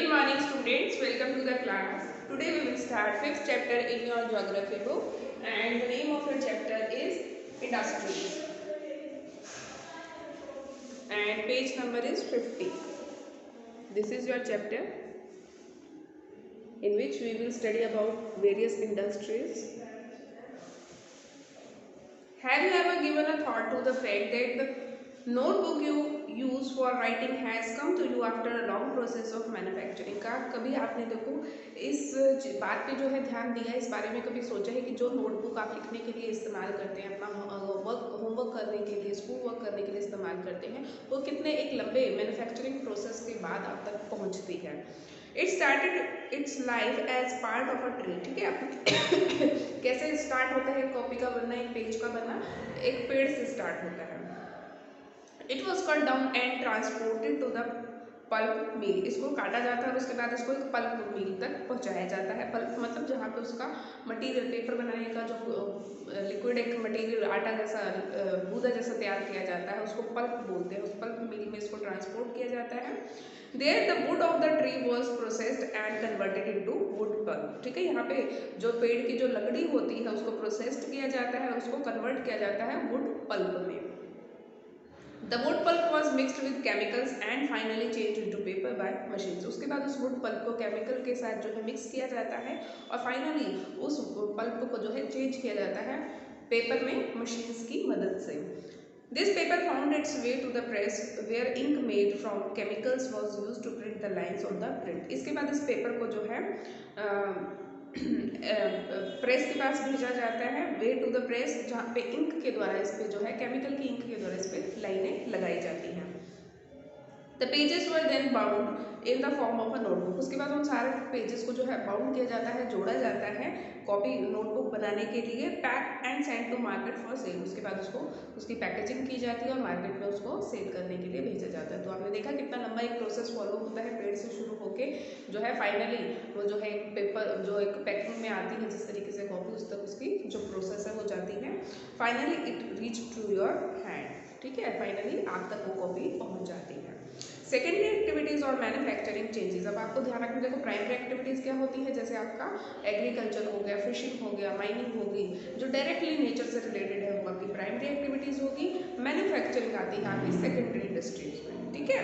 morning students, welcome to the class. Today we will start 5th chapter in your geography book and the name of your chapter is industries and page number is 50. This is your chapter in which we will study about various industries. Have you ever given a thought to the fact that the notebook you use for writing has come to you after a long process of manufacturing? का कभी आपने देखो इस बात पे जो है ध्यान दिया, इस बारे में कभी सोचा है कि जो नोटबुक आप लिखने के लिए इस्तेमाल करते हैं, अपना होमवर्क करने के लिए, स्कूल वर्क करने के लिए इस्तेमाल करते हैं, वो कितने एक लंबे मैन्युफैक्चरिंग प्रोसेस के बाद आप तक पहुँचती है। It started its life as part of a tree. ठीक है, आप कैसे स्टार्ट होता है कॉपी का बनना, एक पेज का बनना, एक पेड़ से स्टार्ट होता है। It was cut down and transported to the pulp mill. इसको काटा जाता है और उसके बाद इसको एक पल्प मिल तक पहुंचाया जाता है। पल्प मतलब जहाँ पे उसका मटेरियल, पेपर बनाने का जो लिक्विड एक मटेरियल आटा जैसा, गूदा जैसा तैयार किया जाता है, उसको पल्प बोलते हैं। उस पल्प मिल में इसको ट्रांसपोर्ट किया जाता है। There the wood of the tree was processed and converted into wood pulp. ठीक है, यहाँ पे जो पेड़ की जो लकड़ी होती है उसको प्रोसेस्ड किया जाता है, उसको कन्वर्ट किया जाता है वुड पल्प में। The wood pulp was mixed with chemicals and finally change into paper by machines. उसके बाद उस वुड पल्प को केमिकल के साथ जो है मिक्स किया जाता है और फाइनली उस पल्प को जो है चेंज किया जाता है पेपर में मशीन्स की मदद से। This paper found its way to the press where ink made from chemicals was used to print the lines on the print. इसके बाद इस पेपर को जो है प्रेस के पास भेजा जाता है, वे टू द प्रेस, जहाँ पे इंक के द्वारा इस पे जो है केमिकल की इंक के द्वारा इस पे लाइनें लगाई जाती हैं। The pages were then bound in the form of a notebook. उसके बाद उन सारे पेजेस को जो है बाउंड किया जाता है, जोड़ा जाता है कॉपी नोटबुक बनाने के लिए। Pack and send to market for sale. उसके बाद उसको उसकी पैकेजिंग की जाती है और मार्केट में उसको सेल करने के लिए भेजा जाता है। तो आपने देखा कितना लंबा एक प्रोसेस फॉलो होता है, पेड़ से शुरू होके जो है फाइनली वो जो है एक पेपर जो एक पैकिंग में आती है जिस तरीके से कॉपी, उस तक उसकी जो प्रोसेस है वो जाती है। Finally it reach to your hand. ठीक है, फाइनली आप तक वो कॉपी पहुँच जाती है। सेकेंडरी एक्टिविटीज़ और मैन्युफैक्चरिंग चेंजेस। अब आपको ध्यान रखना, देखो प्राइमरी एक्टिविटीज़ क्या होती है, जैसे आपका एग्रीकल्चर हो गया, फिशिंग हो गया, माइनिंग होगी, जो डायरेक्टली नेचर से रिलेटेड है वो आपकी प्राइमरी एक्टिविटीज़ होगी। मैन्युफैक्चरिंग आती है आपकी सेकेंडरी इंडस्ट्रीज में। ठीक है,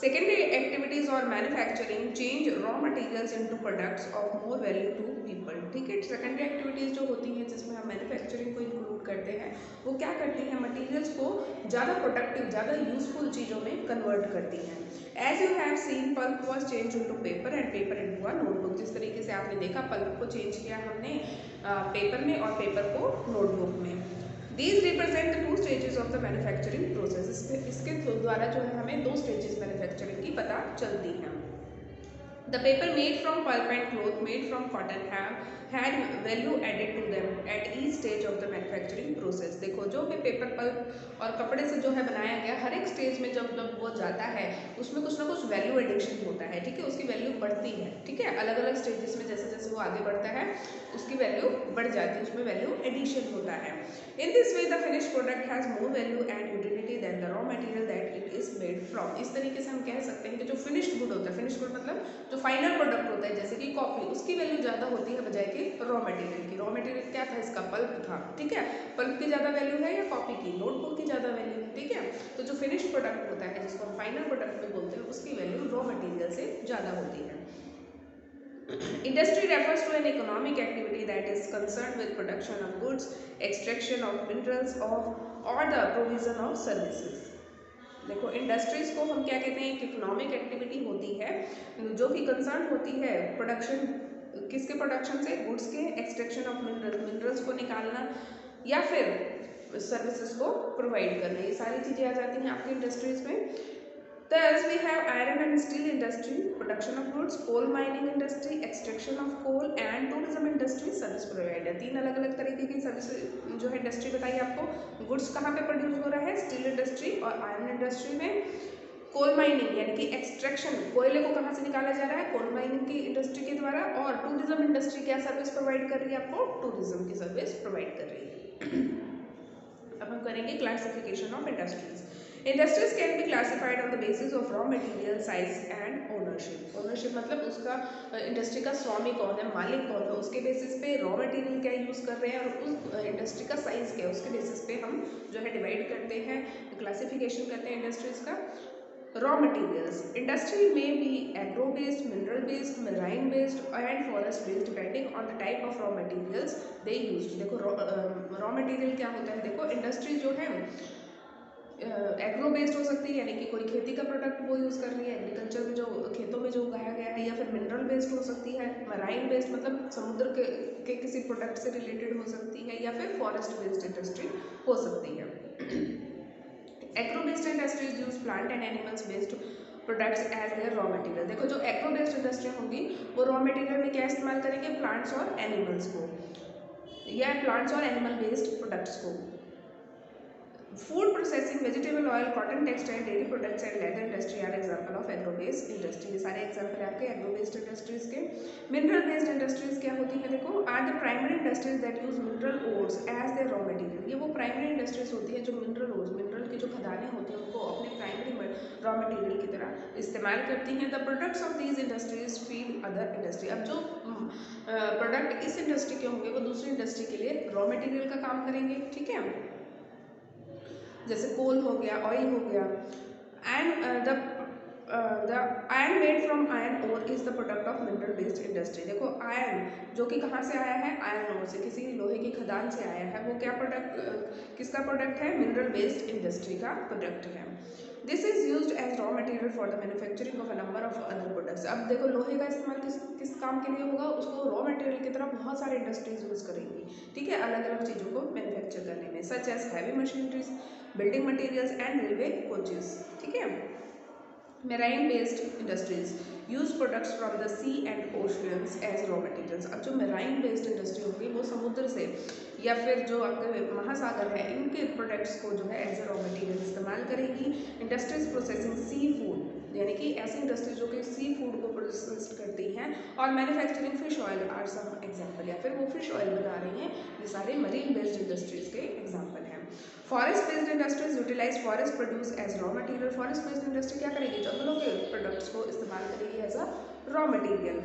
सेकेंडरी एक्टिविटीज और manufacturing change raw materials into products of more value to people. ठीक है, सेकेंडरी एक्टिविटीज़ जो होती हैं जिसमें हम मैन्युफैक्चरिंग को इंक्लूड करते हैं, वो क्या करती हैं, मटेरियल्स को ज़्यादा प्रोडक्टिव, ज़्यादा यूजफुल चीज़ों में कन्वर्ट करती हैं। As you have seen, pulp was change into paper and paper into a notebook. जिस तरीके से आपने देखा पल्प को चेंज किया हमने पेपर में और पेपर को नोटबुक में। These represent the two stages of the manufacturing process. इसके द्वारा जो है हमें दो स्टेजेस मैन्युफैक्चरिंग की पता चलती हैं। The paper made from pulp and cloth made from cotton have had value added to them at each stage of the manufacturing process. देखो जो भी पेपर, पल्प और कपड़े से जो है बनाया गया, हर एक स्टेज में जब वो जाता है उसमें कुछ ना कुछ वैल्यू एडिशन होता है। ठीक है, उसकी वैल्यू बढ़ती है। ठीक है, अलग अलग स्टेजेस में जैसे जैसे वो आगे बढ़ता है उसकी वैल्यू बढ़ जाती है, उसमें वैल्यू एडिशन होता है। In this way the finished product has more value and utility than the raw material that it is made from. इस तरीके से हम कह सकते हैं कि जो फिनिश्ड गुड होता है, फिनिश्ड गुड मतलब जो फाइनल प्रोडक्ट होता है जैसे कि कॉफी, उसकी वैल्यू ज़्यादा होती है बजाय कि रॉ मटेरियल की। रॉ मटेरियल क्या था, इसका पल्प था। ठीक है, पल्प की ज़्यादा वैल्यू है या कॉफी की, नोटबुक की ज़्यादा वैल्यू है। ठीक है, तो जो फिनिश्ड प्रोडक्ट होता है जिसको हम फाइनल प्रोडक्ट में बोलते हैं, उसकी वैल्यू रॉ मटेरियल से ज़्यादा होती है। Industry refers to an economic activity that is concerned with production of goods, extraction of minerals or the provision of services. देखो इंडस्ट्रीज को हम क्या कहते हैं, एक इकोनॉमिक एक्टिविटी होती है जो कि कंसर्न होती है प्रोडक्शन, किसके प्रोडक्शन से, गुड्स के, एक्सट्रैक्शन ऑफ मिनरल्स को निकालना या फिर सर्विसेज को प्रोवाइड करना, ये सारी चीज़ें आ जाती हैं आपकी इंडस्ट्रीज में। Thus we have iron and steel industry, production of goods, coal mining industry, extraction of coal and tourism industry, service provider। तीन अलग अलग तरीके की सर्विस जो है इंडस्ट्री बताइए आपको। गुड्स कहाँ पे प्रोड्यूस हो रहा है, स्टील इंडस्ट्री और आयरन इंडस्ट्री में। कोल माइनिंग यानी कि एक्सट्रैक्शन, कोयले को कहाँ से निकाला जा रहा है, कोल माइनिंग की इंडस्ट्री के द्वारा। और टूरिज्म इंडस्ट्री क्या सर्विस प्रोवाइड कर रही है आपको, टूरिज्म की सर्विस प्रोवाइड कर रही है। अब हम करेंगे classification of industries. Industries can be classified on the basis of raw material size and ownership. Ownership मतलब उसका इंडस्ट्री का स्वामी कौन है, मालिक कौन है, उसके बेसिस पे रॉ मटेरियल क्या यूज़ कर रहे हैं और उस इंडस्ट्री का साइज क्या है उसके बेसिस पे हम जो है डिवाइड करते हैं, क्लासिफिकेशन करते हैं इंडस्ट्रीज का। रॉ मटेरियल्स इंडस्ट्री में be agro based, mineral based, marine based and forest based depending on the type of raw materials they use. देखो रॉ मटेरियल क्या होता है, देखो इंडस्ट्री जो है एग्रो बेस्ड हो सकती है, यानी कि कोई खेती का प्रोडक्ट वो यूज़ कर रही है, एग्रीकल्चर में जो खेतों में जो उगाया गया है, या फिर मिनरल बेस्ड हो सकती है, मराइन बेस्ड मतलब समुद्र के किसी प्रोडक्ट से रिलेटेड हो सकती है, या फिर फॉरेस्ट बेस्ड इंडस्ट्री हो सकती है। Agro based industries use plant and animals based products as their raw material. देखो जो एग्रो बेस्ड इंडस्ट्री होंगी वो रॉ मटेरियल में क्या इस्तेमाल करेंगे, प्लांट्स और एनिमल्स को, या प्लांट्स और एनिमल बेस्ड प्रोडक्ट्स को। Food processing, vegetable oil, cotton textile, dairy products and leather industry are example of agro based industry. ये सारे एग्जांपल है आपके एग्रो बेस्ड इंडस्ट्रीज के। मिनरल बेस्ड इंडस्ट्रीज क्या होती है, देखो are the primary industries that use mineral ores as their raw material. ये वो प्राइमरी इंडस्ट्रीज होती है जो मिनरल ओर्स, मिनरल की जो खदानें होती हैं उनको अपने प्राइमरी रॉ मटेरियल की तरह इस्तेमाल करती हैं। The products of these industries feed other industry. अब जो प्रोडक्ट इस इंडस्ट्री के होंगे वो दूसरी इंडस्ट्री के लिए रॉ मटेरियल का काम करेंगे, ठीक है, जैसे कोल हो गया, ऑयल हो गया। And the iron made from iron ore is the product of mineral based industry. देखो आयरन जो कि कहाँ से आया है, आयरन ओर से, किसी लोहे की खदान से आया है, वो क्या प्रोडक्ट किसका प्रोडक्ट है, मिनरल बेस्ड इंडस्ट्री का प्रोडक्ट है। This is used as raw material for the manufacturing of a number of other products. अब देखो लोहे का इस्तेमाल किस काम के लिए होगा, उसको रॉ मटेरियल की तरह बहुत सारे इंडस्ट्रीज यूज करेंगी, ठीक है, अलग अलग चीज़ों को मैन्युफैक्चर करने में, such as heavy machineries, building materials and railway coaches, ठीक है। Marine based industries use products from the sea and oceans as raw materials. अब जो मेराइन बेस्ड इंडस्ट्री होगी वो समुद्र से या फिर जो आपके महासागर है इनके प्रोडक्ट्स को जो है एज ए रॉ मटेरियल इस्तेमाल करेगी। इंडस्ट्रीज प्रोसेसिंग सी फूड, यानी कि ऐसी इंडस्ट्री जो कि सी फूड को प्रोसेस करती हैं, और manufacturing fish oil are some example, या फिर वो फिश ऑयल बना रही हैं, ये सारे मरीन बेस्ड इंडस्ट्रीज के एग्जाम्पल हैं। Forest based industries utilize forest produce as raw material. Forest based industry क्या करेगी, जंगलों के प्रोडक्ट्स को इस्तेमाल करेगी as a raw material.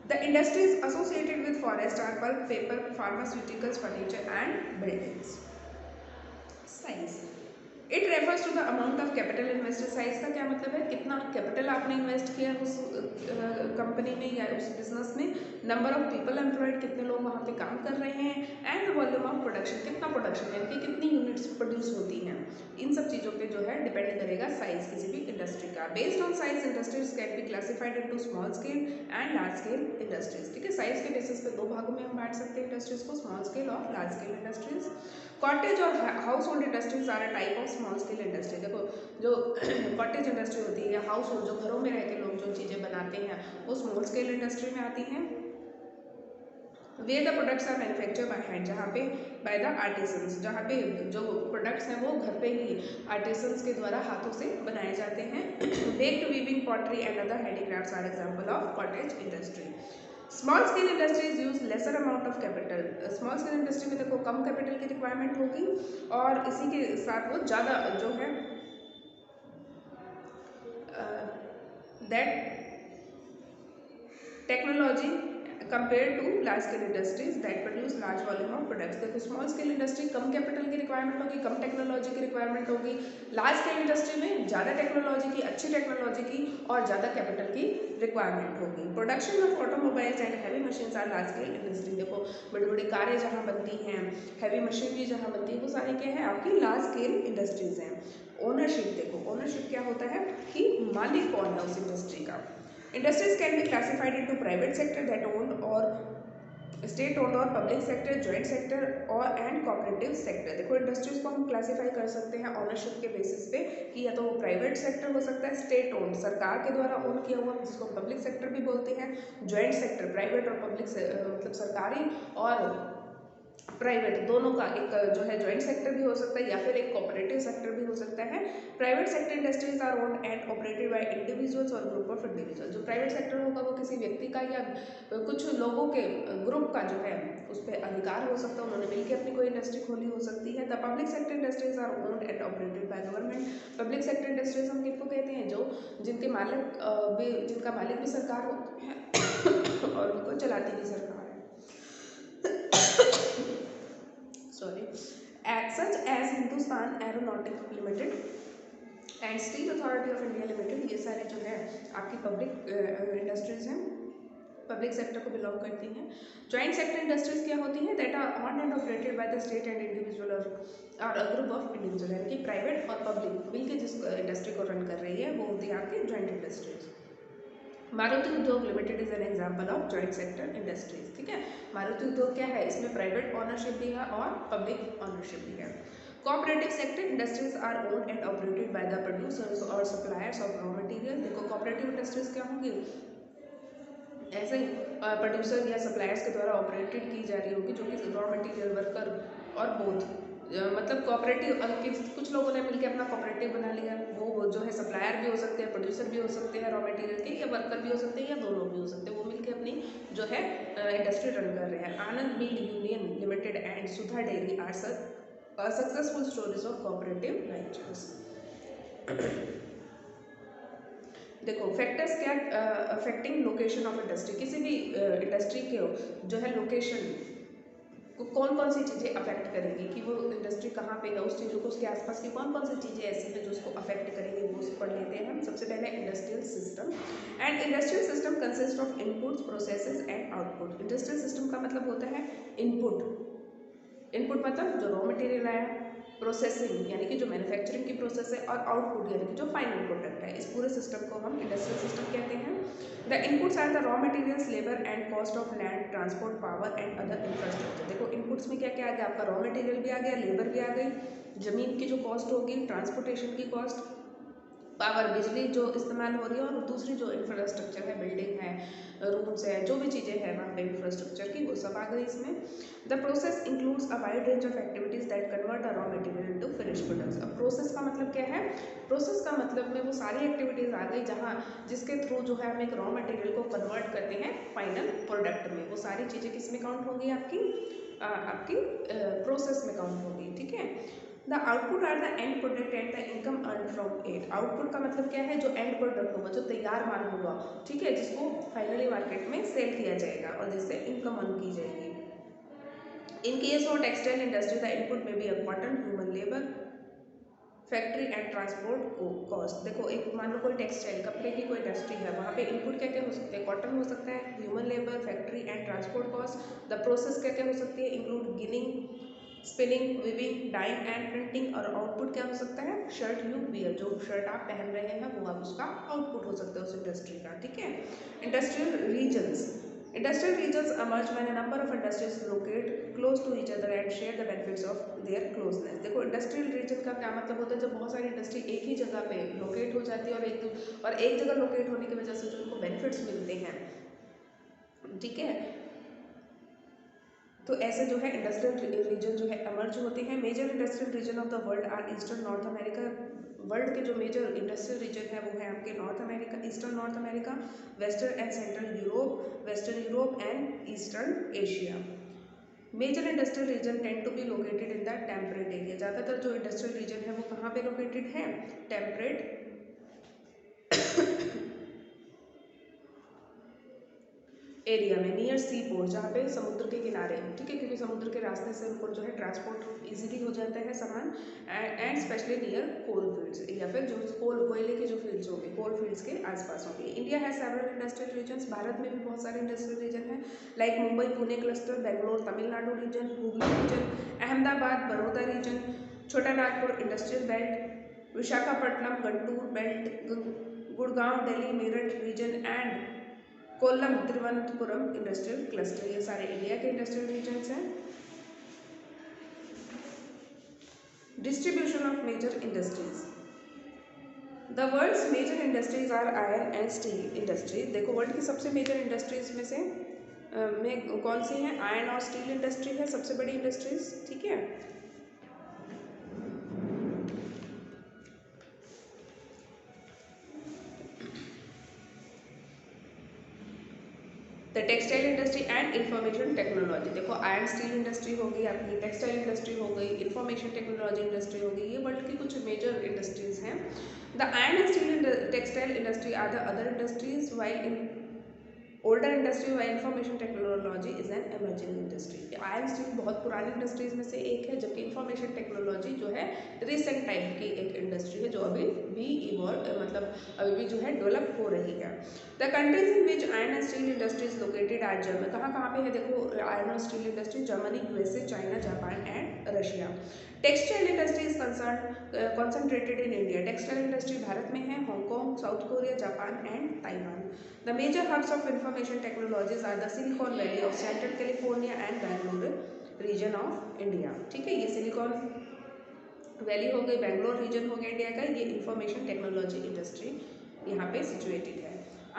The industries associated with forest are pulp, paper, pharmaceuticals, furniture and buildings. Size. It refers to the amount of capital invested. Size का क्या मतलब है, कितना कैपिटल आपने इन्वेस्ट किया उस कंपनी में या उस बिजनेस में, नंबर ऑफ पीपल एम्प्लॉयड, कितने लोग वहाँ पे काम कर रहे हैं, and the volume of production, कितना प्रोडक्शन यानी कि कितनी यूनिट्स प्रोड्यूस होती हैं, इन सब चीज़ों पे जो है डिपेंड करेगा साइज किसी भी इंडस्ट्री का। Based on size industries can be classified into small scale and large scale industries, ठीक है। साइज के बेसिस पे दो भागों में हम बांट सकते हैं इंडस्ट्रीज को, स्मॉल स्केल और लार्ज स्केल इंडस्ट्रीज। कॉटेज और household industries are a type of small scale industry. देखो जो कॉटेज इंडस्ट्री होती है या हाउस होल्ड जो घरों में रह के लोग जो चीज़ें बनाते हैं वो स्मॉल स्केल इंडस्ट्री में आती हैं। Where the products are manufacture by hand, जहाँ पे बाय द आर्टिसंस, जहाँ पे जो प्रोडक्ट्स हैं वो घर पे ही आर्टिसंस के द्वारा हाथों से बनाए जाते हैं। Baked weaving, pottery and other handicrafts are example of cottage industry. Small scale industries use lesser amount of capital. Small scale industry में देखो कम कैपिटल की रिक्वायरमेंट होगी और इसी के साथ वो ज़्यादा जो है that technology compare to large scale industries that produce large volume of products. देखो स्मॉल स्केल इंडस्ट्री कम कैपिटल की रिक्वायरमेंट होगी, कम टेक्नोलॉजी की रिक्वायरमेंट होगी। लार्ज स्केल इंडस्ट्री में ज़्यादा टेक्नोलॉजी की, अच्छी टेक्नोलॉजी की और ज़्यादा कैपिटल की रिक्वायरमेंट होगी। Production of automobiles and heavy machines are large scale industry. देखो बड़ी बड़ी कारें जहाँ बनती हैं, हैवी मशीनरी जहाँ बनती है, वो सारी क्या है आपकी लार्ज स्केल इंडस्ट्रीज हैं। ओनरशिप, देखो ओनरशिप क्या होता है कि मालिक कौन है उस इंडस्ट्री का। Industries can be classified into private sector that owned or state owned और पब्लिक सेक्टर, जॉइंट सेक्टर और एंड कोऑपरेटिव सेक्टर। देखो इंडस्ट्रीज को हम क्लासीफाई कर सकते हैं ऑनरशिप के बेसिस पे कि या तो वो प्राइवेट सेक्टर हो सकता है, स्टेट ओन्ड सरकार के द्वारा ओन किया हुआ जिसको पब्लिक सेक्टर भी बोलते हैं, जॉइंट सेक्टर प्राइवेट और पब्लिक मतलब सरकारी और प्राइवेट, दोनों का एक जो है जॉइंट सेक्टर भी हो सकता है या फिर एक कोऑपरेटिव सेक्टर भी हो सकता है। Private sector industries are owned and operated by individuals और ग्रुप ऑफ इंडिविजुअल। जो प्राइवेट सेक्टर होगा वो किसी व्यक्ति का या कुछ लोगों के ग्रुप का जो है उस पर अधिकार हो सकता है, उन्होंने मिलकर अपनी कोई इंडस्ट्री खोली हो सकती है। The public sector industries are owned and operated by government. Public sector industries हम किसको कहते हैं, जो जिनके मालिक जिनका मालिक भी सरकार होती है और उनको चलाती भी सरकार है। Sorry, such as Hindustan Aeronautic Limited and steel authority of India limited, ये सारे जो है आपकी पब्लिक इंडस्ट्रीज हैं, पब्लिक सेक्टर को बिलोंग करती हैं। जॉइंट सेक्टर इंडस्ट्रीज क्या होती हैं, that are owned and operated by the state and individual और अ ग्रुप ऑफ इंडिविजुअल, यानी कि प्राइवेट और पब्लिक मिलकर जिस इंडस्ट्री को रन कर रही है वो होती है आपकी joint industries. Maruti Udyog limited is an example of joint sector industries. ठीक है, मारुति उद्योग क्या है, इसमें प्राइवेट ऑनरशिप भी है और पब्लिक ऑनरशिप भी है। Cooperative sector industries are owned and operated by the producers और सप्लायर्स ऑफ रॉ मटेरियल। देखो कोऑपरेटिव इंडस्ट्रीज क्या होंगी, ऐसे ही प्रोड्यूसर या सप्लायर्स के द्वारा ऑपरेटेड की जा रही होगी, जो कि रॉ मटेरियल वर्कर और बोथ मतलब कोऑपरेटिव, कुछ लोगों ने मिलकर अपना कोऑपरेटिव बना लिया, वो जो है सप्लायर भी हो सकते हैं, प्रोड्यूसर भी हो सकते हैं रॉ मटेरियल के, या वर्कर भी हो सकते हैं, या दोनों भी हो सकते हैं, वो मिलकर अपनी जो है इंडस्ट्री रन कर रहे हैं। Anand milk union limited and Sudha dairy are successful stories of cooperative ventures. देखो फैक्टर्स क्या अफेक्टिंग लोकेशन ऑफ इंडस्ट्री, किसी भी इंडस्ट्री के जो है लोकेशन को कौन कौन सी चीज़ें अफेक्ट करेंगी, कि वो इंडस्ट्री कहाँ पे है, उस चीज़ों को उसके आसपास की कौन कौन सी चीज़ें ऐसी हैं जो उसको अफेक्ट करेंगी, वो पढ़ लेते हैं हम। सबसे पहले industrial system. And industrial system consist of inputs, processes and output. Industrial system का मतलब होता है इनपुट, इनपुट मतलब जो रॉ मटेरियल आया, प्रोसेसिंग यानी कि जो मैन्युफैक्चरिंग की प्रोसेस है, और आउटपुट यानी कि जो फाइनल प्रोडक्ट है। इस पूरे सिस्टम को हम इंडस्ट्रियल सिस्टम कहते हैं। The inputs are the raw materials, labour and cost of land, transport, power and other infrastructure. देखो इनपुट्स में क्या क्या आ गया, आपका रॉ मटेरियल भी आ गया, लेबर भी आ गई, जमीन की जो कॉस्ट होगी, ट्रांसपोर्टेशन की कॉस्ट, पावर बिजली जो इस्तेमाल हो रही है, और दूसरी जो इंफ्रास्ट्रक्चर है, बिल्डिंग है, रूम्स है, जो भी चीज़ें हैं वहाँ पे इंफ्रास्ट्रक्चर की, वो सब आ गई इसमें। The process includes a wide range of activities that convert the raw material into finish products. अब प्रोसेस का मतलब क्या है, प्रोसेस का मतलब में वो सारी एक्टिविटीज़ आ गई जहाँ जिसके थ्रू जो है हम एक रॉ मटेरियल को कन्वर्ट करते हैं फाइनल प्रोडक्ट में। वो सारी चीज़ें किस में काउंट होंगी, आपकी प्रोसेस में काउंट होगी। ठीक है, the output are the end product and the income earn from it. Output का मतलब क्या है, जो एंड प्रोडक्ट होगा, जो तैयार माल होगा, ठीक है, जिसको फाइनली मार्केट में सेल किया जाएगा और जिससे इनकम अर्न की जाएगी। In case of textile industry the input may be a cotton, human labour, factory and transport cost. देखो एक मान लो कोई टेक्सटाइल कपड़े की कोई इंडस्ट्री है, वहाँ पे इनपुट क्या क्या हो सकते हैं, कॉटन हो सकता है, human labour, factory and transport cost. The process क्या क्या हो सकती है, include ginning, spinning, weaving, dyeing and printing. और आउटपुट क्या हो सकता है, शर्ट यू वियर, जो शर्ट आप पहन रहे हैं वो आप उसका आउटपुट हो सकता है उस इंडस्ट्री का। ठीक है, industrial regions. Industrial regions emerge when a number of industries locate close to each other and share the benefits of their closeness। देखो इंडस्ट्रियल रीजन का क्या मतलब होता है, जब बहुत सारी इंडस्ट्री एक ही जगह पे लोकेट हो जाती है और एक जगह लोकेट होने की वजह से जो उनको बेनिफिट्स मिलते हैं, ठीक है, तो ऐसे जो है इंडस्ट्रियल रीजन जो है एमर्ज होते हैं। Major industrial region of the world are eastern North America. World के जो मेजर इंडस्ट्रियल रीजन है वो है आपके North America, eastern North America, western and central Europe, western Europe and eastern Asia. Major industrial region tend to be located in the temperate area. ज़्यादातर जो industrial region है वो कहाँ पे लोकेटेड है, टेम्परेट एरिया में, नियर सी port, जहाँ पे समुद्र के किनारे, ठीक है, क्योंकि समुद्र के रास्ते से उनको जो है ट्रांसपोर्ट इजीली हो जाता है सामान, and specially near coal fields, या फिर जो कोयले की जो फील्ड्स होंगे, कोल फील्ड्स के आसपास होंगे। इंडिया है सेवरल इंडस्ट्रियल रीजन्स। भारत में भी बहुत सारे इंडस्ट्रियल रीजन हैं, like Mumbai Pune cluster, Bangalore Tamil Nadu region, Hooghly region, Ahmedabad Baroda region, Chota Nagpur industrial belt, Visakhapatnam Guntur belt, Gurgaon Delhi Meerut region and Kollam Thiruvananthapuram industrial cluster. ये सारे इंडिया के इंडस्ट्रियल रीजन्स हैं। Distribution of major industries. The world's major industries are iron and steel industry. देखो वर्ल्ड की सबसे major industries में से में कौन सी हैं? आयरन और स्टील इंडस्ट्री है सबसे बड़ी इंडस्ट्रीज, ठीक है। The textile industry and information technology, देखो आयरन स्टील इंडस्ट्री हो गई आपकी, टेक्सटाइल इंडस्ट्री हो गई, इंफॉर्मेशन टेक्नोलॉजी इंडस्ट्री हो गई, ये वर्ल्ड की कुछ मेजर इंडस्ट्रीज हैं। The iron and steel textile industry are the other industries while in older industry व information technology is an emerging industry. Iron steel बहुत पुरानी इंडस्ट्रीज में से एक है, जबकि इंफॉर्मेशन टेक्नोलॉजी जो है रिसेंट टाइम की एक इंडस्ट्री है जो अभी भी इवॉल्व मतलब अभी भी जो है डेवलप हो रही है। The countries in which iron and steel industries located are Germany, कहाँ कहाँ पे है देखो आयरन और steel industry? Germany, USA, China, Japan and Russia. Textile industry is concentrated in India, textile industry Bharat में है, Hong Kong, South Korea, Japan and Taiwan. The major hubs of information technologies are the Silicon Valley of Central California and Bangalore region of India, ठीक है। ये silicon valley हो गई, Bangalore reason हो गया India का, ये इंफॉर्मेशन टेक्नोलॉजी इंडस्ट्री यहाँ पे सिचुएटेड है।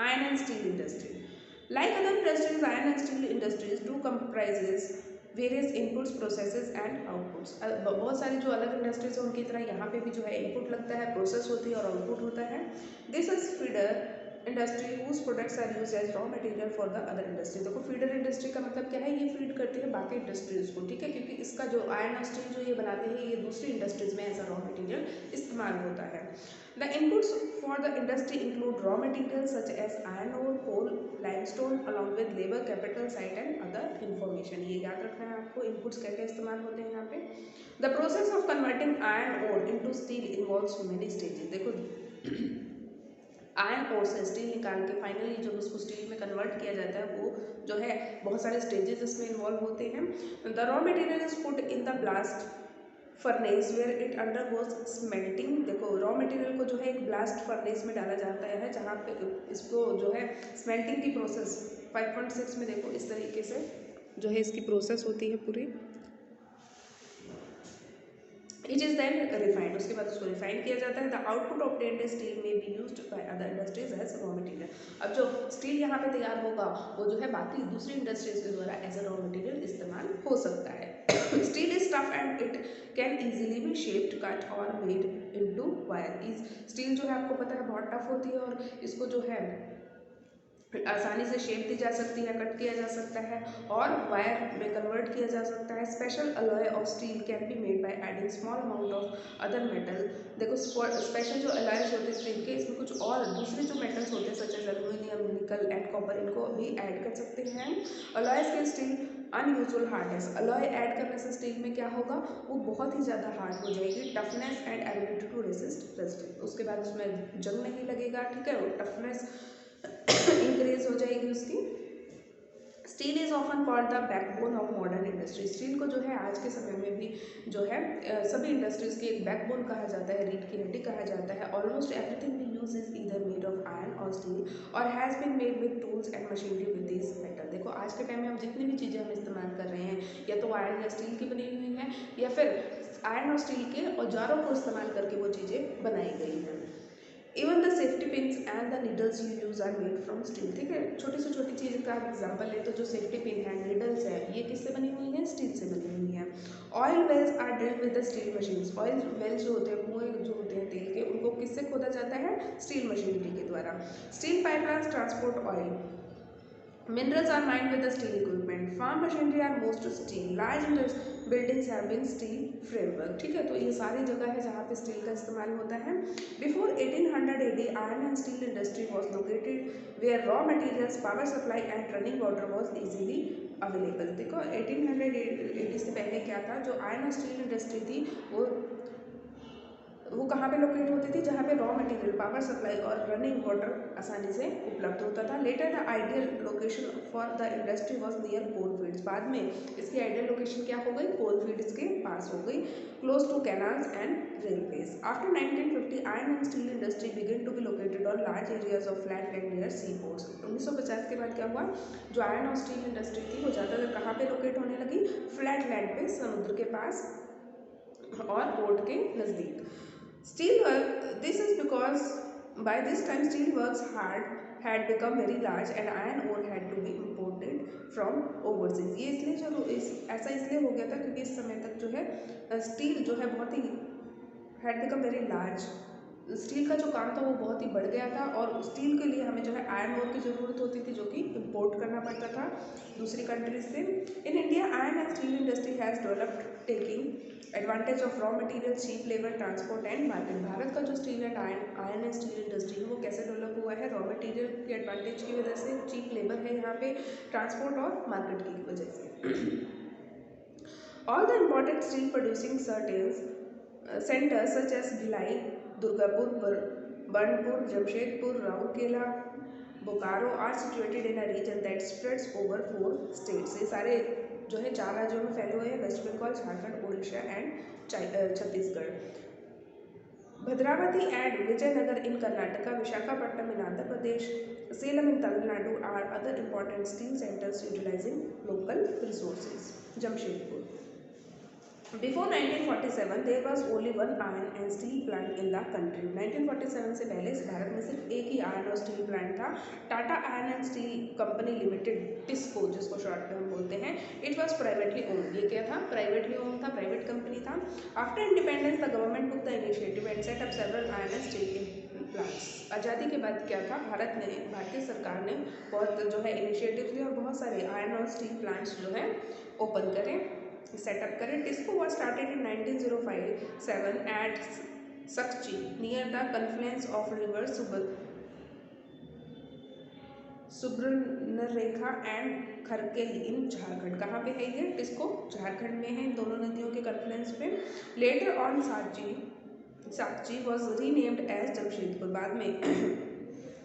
Iron and steel industry, like other industries iron and steel industries do comprises various inputs processes and outputs. बहुत सारी जो अलग इंडस्ट्रीज है उनकी तरह यहाँ पे भी जो है इनपुट लगता है, प्रोसेस होती है और आउटपुट होता है। This is feeder industry whose products are used as raw material for the other industry। देखो फीडर इंडस्ट्री का मतलब क्या है? ये फीड करती है बाकी इंडस्ट्रीज को, ठीक है, क्योंकि इसका जो आयरन और स्टील जो ये बनाते हैं ये दूसरी इंडस्ट्रीज में एज अ रॉ मटेरियल इस्तेमाल होता है। The inputs for the industry include raw material such as iron और coal, limestone along with labour, capital, site and other information. ये याद रखना है आपको, इनपुट्स क्या क्या इस्तेमाल होते हैं यहाँ पे। The process of converting iron ore into steel involves many stages. देखो आयरन ओर से स्टील निकाल के फाइनली जब उसको स्टील में कन्वर्ट किया जाता है वो जो है बहुत सारे स्टेजेस इसमें इन्वॉल्व होते हैं। The raw material is put in the blast furnace where it undergoes smelting. देखो रॉ मटेरियल को जो है एक ब्लास्ट फर्नेस में डाला जाता है जहाँ पे इसको जो है स्मेल्टिंग की प्रोसेस 5.6 में देखो इस तरीके से जो है इसकी प्रोसेस होती है पूरी। इट इज़ देन रिफाइंड, उसके बाद उसको रिफाइन किया जाता है। The output obtained steel may be used by other industries as raw material. अब जो स्टील यहाँ पे तैयार होगा वो जो है बाकी दूसरी इंडस्ट्रीज के द्वारा एज अ रॉ मटेरियल इस्तेमाल हो सकता है। Steel is tough and it can easily B shaped, cut और मेड इनटू वायर। स्टील जो है आपको पता है बहुत टफ होती है और इसको जो है आसानी से शेप दी जा सकती है, कट किया जा सकता है और वायर में कन्वर्ट किया जा सकता है। Special alloy of steel can be made by adding small amount of other metal. देखो स्पेशल जो अलॉयज होते हैं स्टील के, इसमें कुछ और दूसरे जो मेटल्स होते हैं such as aluminium, nickel and copper, इनको भी ऐड कर सकते हैं। अलॉयज के steel unusual hardness, alloy add करने से स्टील में क्या होगा वो बहुत ही ज़्यादा हार्ड हो जाएगी। Toughness and ability to resist rusting, उसके बाद उसमें जंग नहीं लगेगा, ठीक है, वो टफनेस इंक्रीज हो जाएगी उसकी। Steel is often called the backbone of modern industry. Steel को जो है आज के समय में भी जो है सभी इंडस्ट्रीज की एक बैकबोन कहा जाता है, रीढ़ की हड्डी कहा जाता है। Almost everything we use is either made of iron और स्टील और has been made with tools and machinery with this metal. देखो आज के टाइम में हम जितनी भी चीज़ें हम इस्तेमाल कर रहे हैं या तो आयरन या स्टील की बनी हुई हैं या फिर आयरन और स्टील के औजारों को इस्तेमाल करके वो चीज़ें बनाई गई हैं। Even the safety pins and the needles you use are made from steel, ठीक है। छोटी से छोटी चीज़ का एग्जांपल ले तो जो सेफ्टी पिन है, नीडल्स है, ये किससे बनी हुई है? स्टील से बनी हुई है। Oil wells are drilled with the steel machines. Oil wells जो होते हैं, कुएँ जो होते हैं तेल के, उनको किससे खोदा जाता है? स्टील मशीनरी के द्वारा। Steel pipelines transport oil. Minerals are mined with the steel equipment. Farm machinery are most steel. Large buildings have been steel framework. ठीक है, तो ये सारी जगह है जहाँ पे स्टील का इस्तेमाल होता है। Before 1800 AD, iron and steel industry was located where raw materials, power supply and running water was easily available. देखो 1800 AD से पहले क्या था, जो आयरन और स्टील इंडस्ट्री थी वो कहाँ पे लोकेट होती थी? जहाँ पे रॉ मटेरियल, पावर सप्लाई और रनिंग वाटर आसानी से उपलब्ध होता था। Later the ideal location for the industry was near coal fields. बाद में इसकी आइडियल लोकेशन क्या हो गई? कोल फील्ड्स के पास हो गई, close to canals and railways. After 1950 iron and steel industry begin to be located on large areas of flat land near sea ports. 1950 के बाद क्या हुआ? जो आयरन और स्टील इंडस्ट्री थी वो ज़्यादातर कहाँ पे लोकेट होने लगी? फ्लैट लैंड पे, समुद्र के पास और पोर्ट के नज़दीक। Steelwork, this is because By this time, steel works had become very large and iron ore had to be imported from overseas. ये इसलिए जो ऐसा इसलिए हो गया था क्योंकि इस समय तक जो है स्टील जो है बहुत ही had become very large. Steel का जो काम था वो बहुत ही बढ़ गया था और स्टील के लिए हमें जो है आयरन ओर की ज़रूरत होती थी जो कि इम्पोर्ट करना पड़ता था दूसरी कंट्रीज से. In India iron and steel industry has developed taking advantage of raw material, cheap labour, transport and market. Bharat का जो steel and iron and steel industry है वो कैसे डेवलप हुआ है? रॉ मटेरियल के एडवांटेज की वजह से, चीप लेबर है यहाँ पे, ट्रांसपोर्ट और मार्केट की वजह से. All the important steel producing centers such as Bhilai, Durgapur, Burnpur, Jamshedpur, Rourkela, Bokaro are situated in a region that spreads over 4 states. ये सारे जो है 4 राज्यों में फैले हुए हैं: West Bengal, Jharkhand, Orissa and Chhattisgarh. Bhadravati and Vijayanagar in Karnataka, Visakhapatnam in Andhra Pradesh, Salem in Tamil Nadu are other important steel centers utilizing local resources. Jamshedpur. Before 1947 there was only one iron and steel plant in the country. 1947 से पहले इस भारत में सिर्फ एक ही iron और steel plant था, Tata iron and steel company limited, TISCO जिसको short में हम बोलते हैं. It was privately owned. ये क्या था? प्राइवेटली ओन्ड था, प्राइवेट कंपनी था. After independence the government took the initiative and set up several iron and steel plants. आज़ादी के बाद क्या था? भारतीय सरकार ने बहुत जो है इनिशिएटिव लिए और बहुत सारे आयरन और स्टील प्लांट्स जो है ओपन करें, सेटअप करें. TISCO was started in 1907 at Sakchi near the confluence of river Subarnarekha and Kharkai in Jharkhand. कहाँ पे है ये? टिस्को झारखंड में है, इन दोनों नदियों के कन्फ्लुएंस पे. Later on Sakchi was renamed as Jamshedpur. बाद में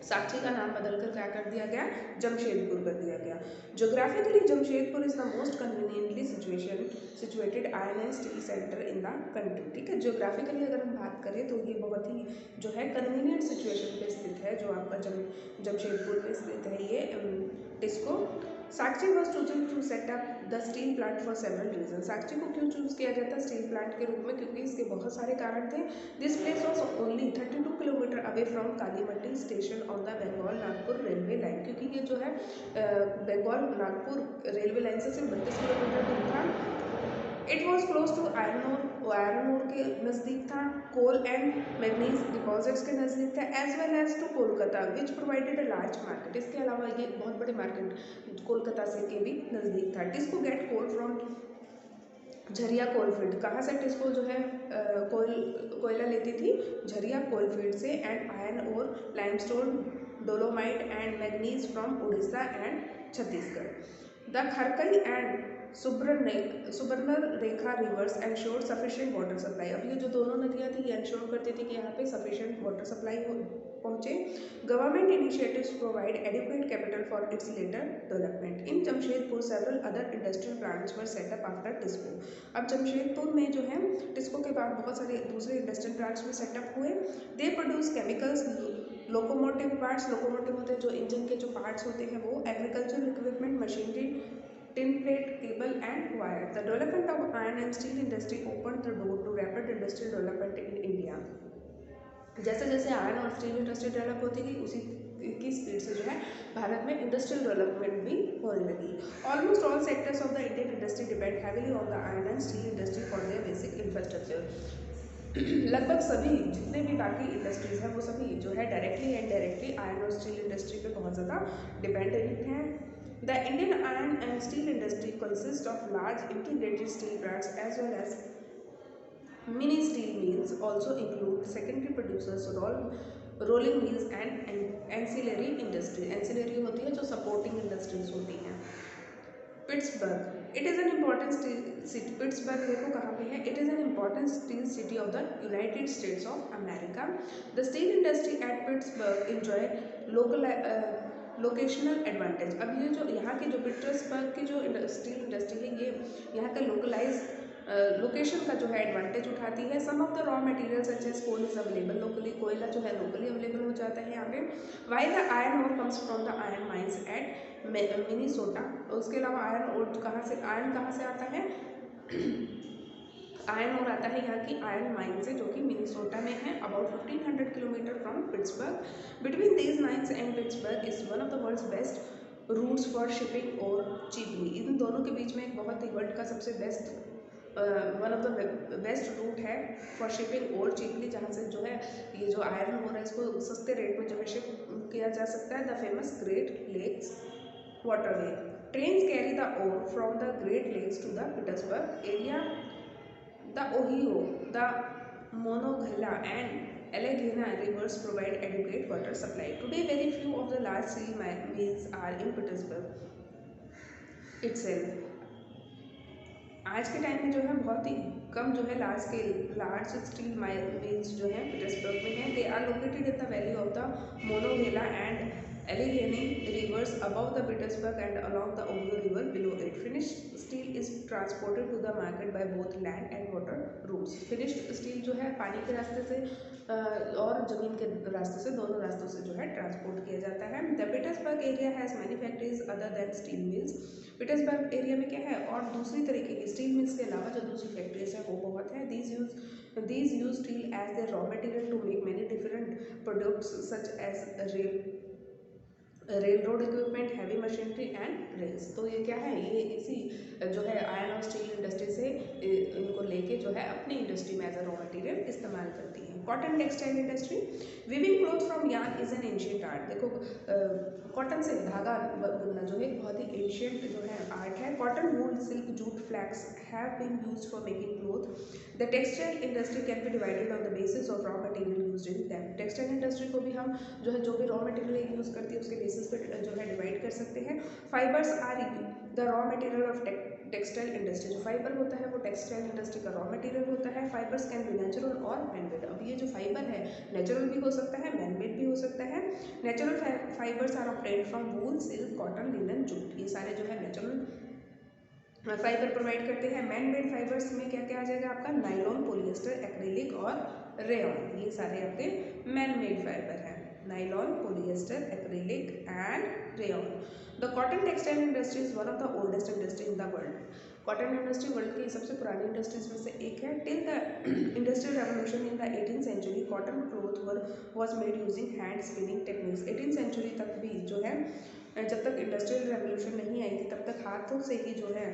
साक्षी का नाम बदलकर क्या कर दिया गया? जमशेदपुर कर दिया गया. Geographically Jamshedpur is the most conveniently situated iron and steel centre in the country. ठीक है, जोग्राफिकली अगर हम बात करें तो ये बहुत ही जो है कन्वीनियंट सिचुएशन पे स्थित है, जो आपका जमशेदपुर में स्थित है ये TISCO. Sakchi was chosen to set up the steel plant for several region. Sakchi को क्यों चूज किया जाता है स्टील प्लांट के रूप में? क्योंकि इसके बहुत सारे कारण थे. This place was only 32 kilometre away from Kalimati station on the Bengal Nagpur railway line. क्योंकि ये जो है बंगाल नागपुर रेलवे लाइन से सिर्फ 32 किलोमीटर दूर था. It was close to iron ore के नज़दीक था, कोल एंड मैग्नीज डिपॉजिट्स के नज़दीक था, as well as to Kolkata which provided a large market. इसके अलावा ये बहुत बड़े मार्केट कोलकाता से के भी नज़दीक था. TISCO gets coal from Jharia coalfield. कहाँ से टिस्को जो है कोयला लेती थी? झरिया कोलफील्ड से. एंड आयरन और limestone, dolomite and manganese from Orissa and Chhattisgarh. The Kharkai and Subarnarekha rivers ensure sufficient water supply. अब ये जो दोनों नदियाँ थी ये एंश्योर करती थी कि यहाँ पे सफिशिएंट वाटर सप्लाई पहुँचे. Government initiatives provide adequate capital for its later development. In Jamshedpur several other industrial plants were set up after TISCO. अब जमशेदपुर में जो है टिस्को के बाद बहुत सारे दूसरे इंडस्ट्रियल प्लांट्स में सेटअप हुए. They produce chemicals, locomotive parts. Locomotive होते हैं जो इंजन के जो पार्ट्स होते हैं वो. Agriculture equipment, machinery, tin plate, cable and wire. The development of iron and steel industry opened the door to rapid industrial development in India. जैसे जैसे आयरन और स्टील इंडस्ट्री डेवलप होती गई उसी की स्पीड से जो है भारत में इंडस्ट्रियल डेवलपमेंट भी होने लगी. Almost all sectors of the Indian industry depend heavily on the iron and steel industry for their basic infrastructure. लगभग सभी जितने भी बाकी इंडस्ट्रीज हैं वो सभी जो है डायरेक्टली एंड डायरेक्टली आयरन और स्टील इंडस्ट्री पे बहुत ज़्यादा डिपेंडेंट हैं. The Indian iron and steel industry consists of large integrated steel plants as well as mini steel mills. Also include secondary producers, rolling mills and ancillary industry. Ancillary होती है जो supporting industries होती हैं. Pittsburgh. It is an important steel city. Pittsburgh देखो कहाँ पे है? It is an important steel city of the United States of America. The steel industry at Pittsburgh enjoy locational advantage. अब ये जो यहाँ की जो पिट्सबर्ग की जो स्टील इंडस्ट्री है ये यहाँ का लोकलाइज लोकेशन का जो है एडवांटेज उठाती है. Some of the raw material such as coal is available locally. कोयला जो है लोकली अवेलेबल हो जाता है यहाँ पे. While the iron ore comes from the iron mines at Minnesota. उसके अलावा आयरन ओर आयरन कहाँ से आता है? आयरन ओर आता है यहाँ की आयरन माइन से, जो कि मिनीसोटा में है, about 1500 kilometres from Pittsburgh. Between these mines and Pittsburgh is one of the world's best routes for shipping और चीपली। इन दोनों के बीच में एक बहुत ही वर्ल्ड का सबसे best one of the best route है फॉर शिपिंग और चीपली, जहाँ से जो है ये जो आयरन ओर है इसको सस्ते रेट में जो है शिप किया जा सकता है। The famous Great Lakes waterway. Trains carry the ore from the Great Lakes to the Petersburg area. The Ohio, the Monongahela and Allegheny rivers provide adequate water supply. Today, very few of the large steel mills are in Petersburg itself. आज के time में जो है बहुत ही कम जो है large steel mills जो है पीटर्सबर्ग में है। They are located in the valley of the Monongahela and Allegheny rivers above the Petersburg and along the Ohio River below it. Finished steel is transported to the market by both land and water routes. Finished steel जो है पानी के रास्ते से और ज़मीन के रास्ते से, दोनों रास्तों से जो है ट्रांसपोर्ट किया जाता है। The Petersburg area has many factories other than steel mills. Petersburg area में क्या है और दूसरी तरीके की स्टील मिल्स के अलावा जो दूसरी फैक्ट्रीज है वो बहुत है। These use steel as their raw material to make many different products such as railroad equipment, heavy machinery and rails. तो ये क्या है, ये इसी जो है आयरन और स्टील इंडस्ट्री से इनको लेके जो है अपनी इंडस्ट्री में एज अ रॉ मटेरियल इस्तेमाल करती है। Cotton textile industry, weaving cloth from yarn is an ancient art. देखो कॉटन से धागा बुनना जो है बहुत ही एंशिएंट जो है आर्ट है। Cotton, wool, silk, jute, flax have been used for making cloth. The textile industry can be divided on the basis of raw material used in them. Textile industry को भी हम जो है जो भी रॉ मटेरियल यूज़ करती है उसके बेसिस पे जो है डिवाइड कर सकते हैं। Fibres are the raw material of textile industry. जो फाइबर होता है वो टेक्सटाइल इंडस्ट्री का रॉ मटेरियल होता है। फाइबर्स कैन बी नेचुरल और मैनमेड। अब ये जो फाइबर है नेचुरल भी हो सकता है, मैनमेड भी हो सकता है। Natural fibres are obtained from wool, silk, cotton, linen, jute. ये सारे जो है नेचुरल फाइबर प्रोवाइड करते हैं। मैन मेड फाइबर्स में क्या क्या आ जाएगा आपका, नाइलॉन, पॉलिएस्टर, एक्रिलिक और रेयॉन। ये सारे आपके मैन मेड फाइबर हैं, nylon, polyester, acrylic and rayon. The cotton textile industry is one of the oldest industry in the world. Cotton industry world की सबसे पुरानी इंडस्ट्रीज में से एक है। Till the industrial revolution in the 18th century cotton cloth was made using hand spinning techniques. 18th century तक भी जो है, जब तक इंडस्ट्रियल रेवोल्यूशन नहीं आई थी तब तक हाथों से ही जो है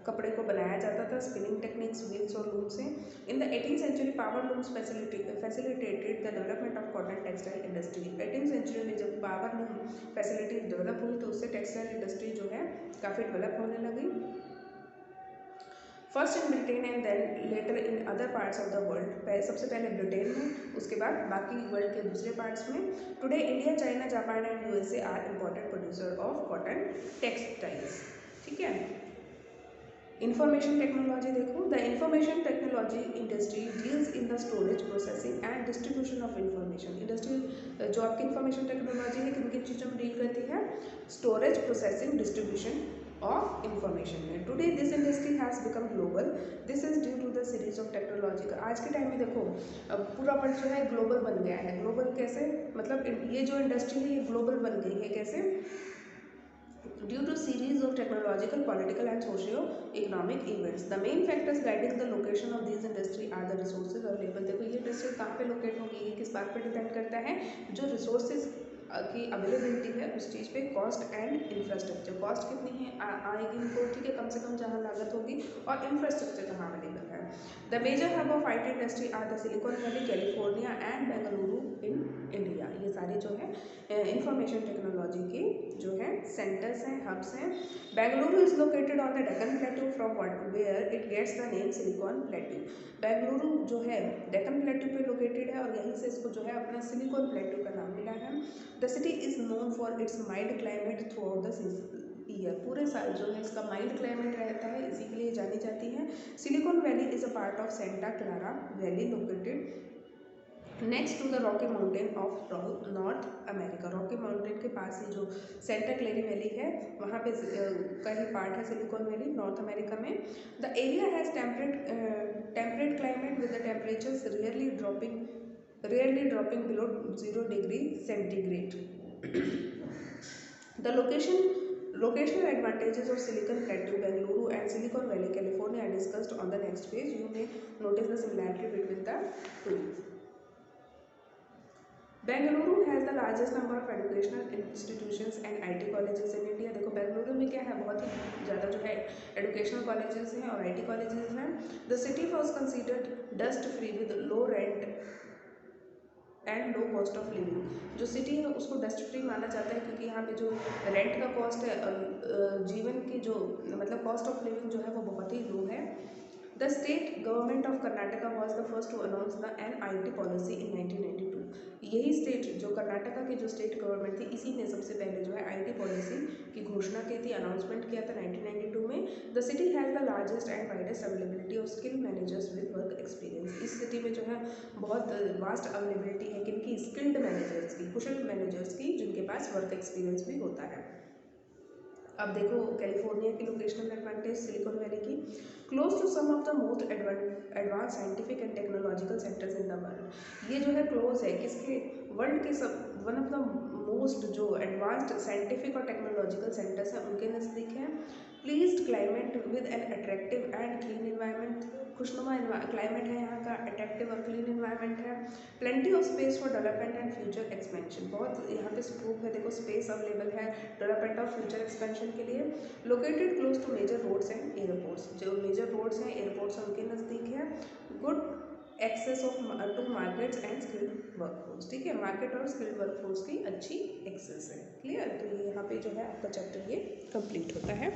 कपड़े को बनाया जाता था, स्पिनिंग टेक्निक्स, व्हील्स और लूम से। In the 18th century power looms facilitated the development of cotton textile industry. 18th century में जब पावर लूम फैसिलिटी डेवलप हुई तो उससे टेक्सटाइल इंडस्ट्री जो है काफ़ी डेवलप होने लगी। First in Britain and then later in other parts of the world. सबसे पहले ब्रिटेन में, उसके बाद बाकी वर्ल्ड के दूसरे पार्ट्स में। Today India, China, Japan and USA are important producer of cotton textiles. ठीक है। इंफॉर्मेशन टेक्नोलॉजी देखो, the information technology industry deals in the storage, processing and distribution of information. Industry जो आपकी इंफॉर्मेशन टेक्नोलॉजी है किन किन चीज़ों में डील करती है, storage, processing, distribution of information में। Today this industry has become global. This is due to the series of technology. आज के टाइम में देखो पूरा वर्ल्ड जो है ग्लोबल बन गया है। ग्लोबल कैसे, मतलब ये जो इंडस्ट्री है ये ग्लोबल बन गई है कैसे, due to series of technological, political and socio-economic events. The main factors guiding the location of these industry are the resources available. देखो ये इंडस्ट्री कहाँ पे लोकेट होगी, ये किस बात पे डिपेंड करता है, जो रिसोर्सेज की अवेलेबिलिटी है उस चीज़ पे, कॉस्ट एंड इंफ्रास्ट्रक्चर। कॉस्ट कितनी है आएगी इनको, ठीक है, कम से कम जहाँ लागत होगी, और इंफ्रास्ट्रक्चर कहाँ अवेलेबल है। The major hub of IT industry are the Silicon Valley, California and Bengaluru in India. ये सारे जो है इंफॉर्मेशन टेक्नोलॉजी के जो है सेंटर्स हैं, हब्स हैं। Bengaluru is located on the Deccan plateau from where it gets the name Silicon plateau. Bengaluru जो है डेक्कन प्लेटू पे लोकेटेड है और यहीं से इसको जो है अपना सिलिकॉन प्लेटू का नाम मिला है। The city is known for its mild climate through out the year. पूरे साल जो है इसका माइल्ड क्लाइमेट रहता है, इसी के लिए जानी जाती है। Silicon Valley is a part of Santa Clara Valley located next to the Rocky Mountain of North America. Rocky Mountain के पास ही जो सेंटा क्लेरी वैली है वहाँ पे का ही पार्ट है सिलिकॉन वैली, नॉर्थ अमेरिका में। The area has temperate climate with the temperatures rarely dropping below 0 degree centigrade. The location Locational advantages of Silicon Plateau, Bengaluru and Silicon Valley, California are discussed on the next page. You may notice the similarity between the two. Bengaluru has the largest number of educational institutions and IT colleges in India. देखो बेंगलुरु में क्या है, बहुत ही ज़्यादा जो है educational colleges हैं और आईटी कॉलेजेस हैं। The city was considered dust free with low rent and low cost of living. जो सिटी है उसको डस्ट फ्री माना जाता है क्योंकि यहाँ पे जो रेंट का कॉस्ट है, जीवन की जो मतलब कॉस्ट ऑफ लिविंग जो है वो बहुत ही लो है। The state government of Karnataka was the first to announce the NIT policy in 1992। यही स्टेट जो कर्नाटका की जो स्टेट गवर्नमेंट थी, इसी ने सबसे पहले जो है IT पॉलिसी की घोषणा की थी, अनाउंसमेंट किया था 1992 में। The city has the largest and widest availability of skill managers with work experience. इस सिटी में जो है बहुत वास्ट अवेलेबिलिटी है किनकी, स्किल्ड मैनेजर्स की, कुशल मैनेजर्स की, जिनके पास वर्क एक्सपीरियंस भी होता है। अब देखो कैलिफोर्निया की लोकेशनल एडवांटेज, सिलिकॉन वैली की, close to some of the most advance scientific and technological centres in the world. ये जो है क्लोज है किसके, वर्ल्ड के सब वन ऑफ द मोस्ट जो एडवांस्ड साइंटिफिक और टेक्नोलॉजिकल सेंटर्स हैं उनके नज़दीक है। Pleased climate with an attractive and clean environment, खुशनुमा क्लाइमेट है यहाँ का, अट्रैक्टिव और क्लीन इन्वायरमेंट है। Plenty of space for development and future expansion, बहुत यहाँ पे स्कोप है, देखो स्पेस अवेलेबल है डेवलपमेंट और फ्यूचर एक्सपेंशन के लिए। Located close to major roads and airports, जो मेजर रोड्स हैं एयरपोर्ट्स उनके नज़दीक है। Good access of to markets and skilled workforce, ठीक है, मार्केट और स्किल्ड वर्कफोर्स की अच्छी एक्सेस है। क्लियर, तो ये यहाँ पे जो है आपका चैप्टर ये कंप्लीट होता है।